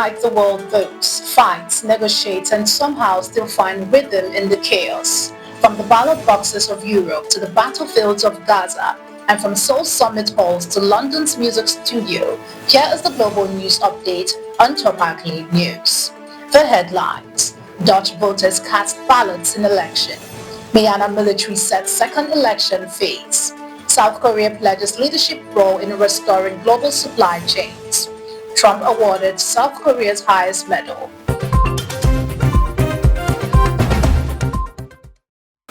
like the world votes, fights, negotiates, and somehow still find rhythm in the chaos. From the ballot boxes of Europe to the battlefields of Gaza, and from Seoul summit halls to London's music studio, here is the global news update on Top Accolade News. The headlines: Dutch voters cast ballots in election. Myanmar military sets second election phase. South Korea pledges leadership role in restoring global supply chains. Trump awarded South Korea's highest medal.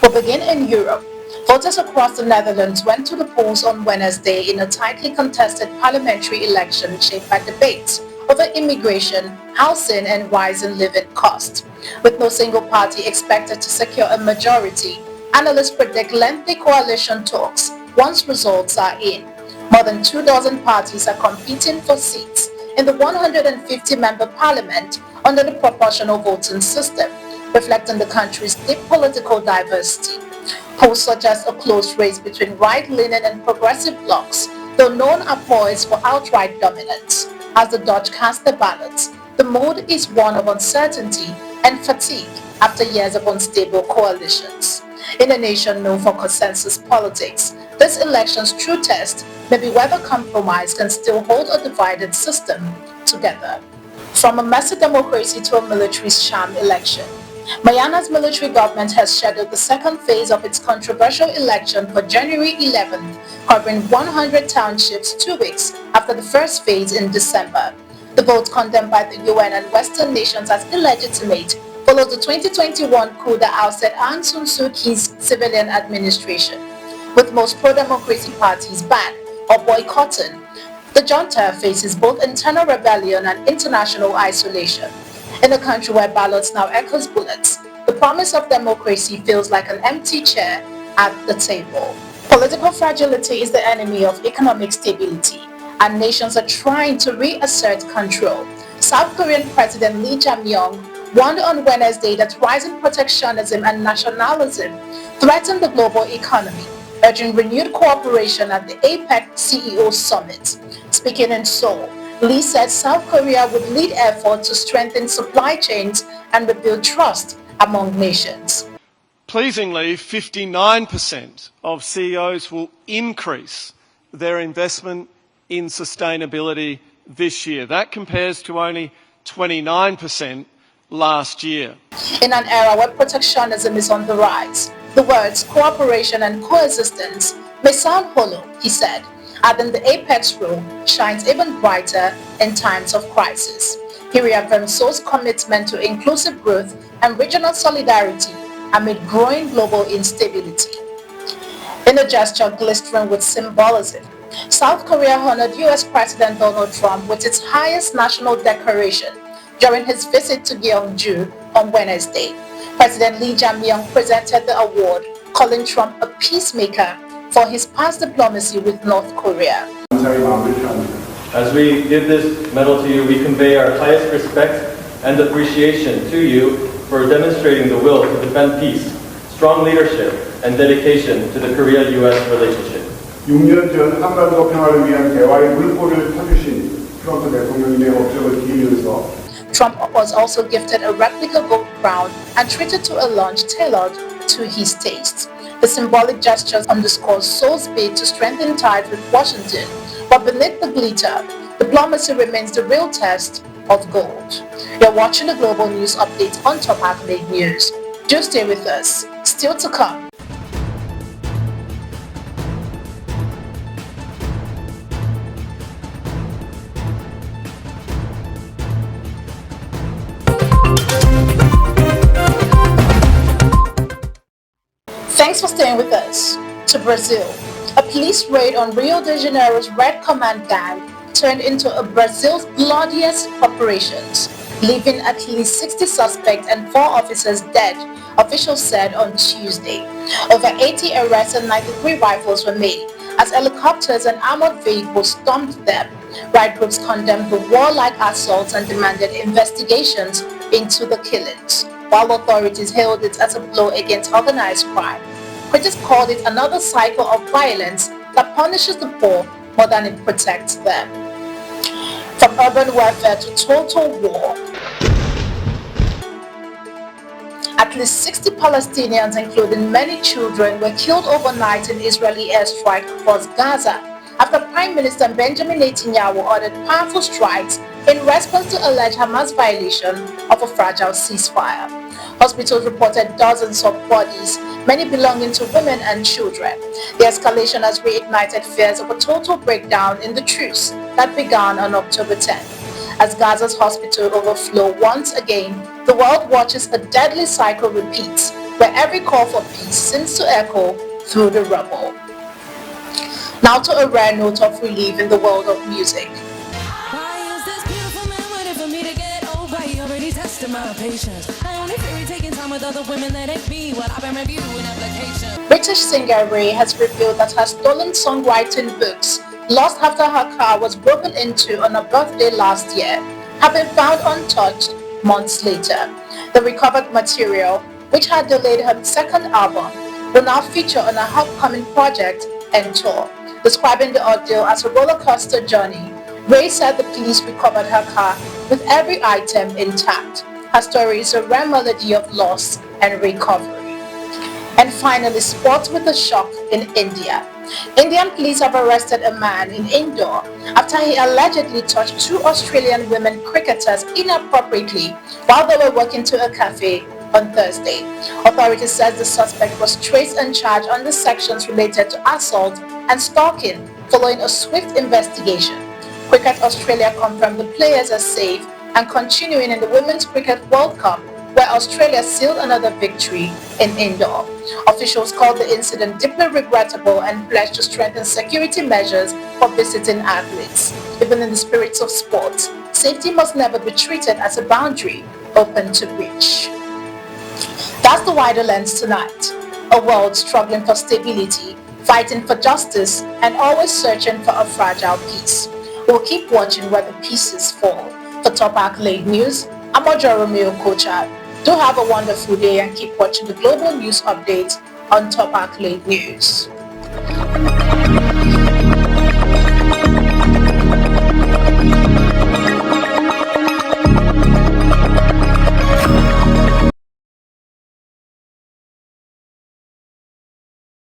We begin in Europe. Voters across the Netherlands went to the polls on Wednesday in a tightly contested parliamentary election shaped by debates over immigration, housing, and rising living costs. With no single party expected to secure a majority, analysts predict lengthy coalition talks once results are in. More than 24 parties are competing for seats in the 150-member parliament under the proportional voting system, reflecting the country's deep political diversity. Polls suggest a close race between right-leaning and progressive blocs, though none are poised for outright dominance. As the Dutch cast their ballots, the mood is one of uncertainty and fatigue after years of unstable coalitions. In a nation known for consensus politics, this election's true test may be whether compromise can still hold a divided system together. From a messy democracy to a military sham election, Myanmar's military government has scheduled the second phase of its controversial election for January 11th, covering 100 townships 2 weeks after the first phase in December. The vote, condemned by the UN and Western nations as illegitimate, follows the 2021 coup that ousted Aung San Suu Kyi's civilian administration. With most pro-democracy parties banned or boycotting, the junta faces both internal rebellion and international isolation. In a country where ballots now echoes bullets, the promise of democracy feels like an empty chair at the table. Political fragility is the enemy of economic stability, and nations are trying to reassert control. South Korean President Lee Jae Myung warned on Wednesday that rising protectionism and nationalism threaten the global economy, urging renewed cooperation at the APEC CEO Summit. Speaking in Seoul, Lee said South Korea would lead efforts to strengthen supply chains and rebuild trust among nations. Pleasingly, 59% of CEOs will increase their investment in sustainability this year. That compares to only 29% last year. In an era where protectionism is on the rise, the words cooperation and coexistence may sound hollow, he said, adding the apex role shines even brighter in times of crisis. He reaffirmed Seoul's commitment to inclusive growth and regional solidarity amid growing global instability. In a gesture glistering with symbolism, South Korea honored US President Donald Trump with its highest national decoration during his visit to Gyeongju on Wednesday. President Lee Jae Myung presented the award, calling Trump a peacemaker for his past diplomacy with North Korea. As we give this medal to you, we convey our highest respect and appreciation to you for demonstrating the will to defend peace, strong leadership, and dedication to the Korea-US relationship. 6년 전 한반도 평화를 위한 대화의 물꼬를 펴주신 트럼프 대통령님의 업적을 기리면서 Trump was also gifted a replica gold crown and treated to a lunch tailored to his taste. The symbolic gestures underscore Seoul's bid to strengthen ties with Washington, but beneath the glitter, diplomacy remains the real test of gold. You're watching the Global News Update on Top Accolade News. Do stay with us. Still to come. Thanks for staying with us. To Brazil, a police raid on Rio de Janeiro's Red Command gang turned into Brazil's bloodiest operations, leaving at least 60 suspects and 4 officers dead, officials said on Tuesday. Over 80 arrests and 93 rifles were made as helicopters and armored vehicles stormed them. Right groups condemned the warlike assaults and demanded investigations into the killings, while authorities hailed it as a blow against organized crime. Critics called it another cycle of violence that punishes the poor more than it protects them. From urban warfare to total war. At least 60 Palestinians, including many children, were killed overnight in Israeli airstrike across Gaza after Prime Minister Benjamin Netanyahu ordered powerful strikes in response to alleged Hamas violation of a fragile ceasefire. Hospitals reported dozens of bodies, many belonging to women and children. The escalation has reignited fears of a total breakdown in the truce that began on October 10. As Gaza's hospital overflow once again, the world watches a deadly cycle repeat, where every call for peace seems to echo through the rubble. Now to a rare note of relief in the world of music. Why is this beautiful man waiting for me to get over? He already tested my patience. I only fear taking time with other women that ain't me while I've been reviewing applications. British singer Ray has revealed that her stolen songwriting books, lost after her car was broken into on her birthday last year, have been found untouched months later. The recovered material, which had delayed her second album, will now feature on her upcoming project and tour. Describing the ordeal as a roller coaster journey, Ray said the police recovered her car with every item intact. Her story is a rare melody of loss and recovery. And finally, sports with a shock in India. Indian police have arrested a man in Indore after he allegedly touched two Australian women cricketers inappropriately while they were walking to a cafe on Thursday. Authorities said the suspect was traced and charged under sections related to assault and stalking following a swift investigation. Cricket Australia confirmed the players are safe and continuing in the Women's Cricket World Cup, where Australia sealed another victory in Indore. Officials called the incident deeply regrettable and pledged to strengthen security measures for visiting athletes. Even in the spirit of sports, safety must never be treated as a boundary open to breach. That's the wider lens tonight. A world struggling for stability, fighting for justice, and always searching for a fragile peace. We'll keep watching where the pieces fall. For Top Accolade News, I'm Romeo Kocha. Do have a wonderful day and keep watching the global news updates on Top Accolade News.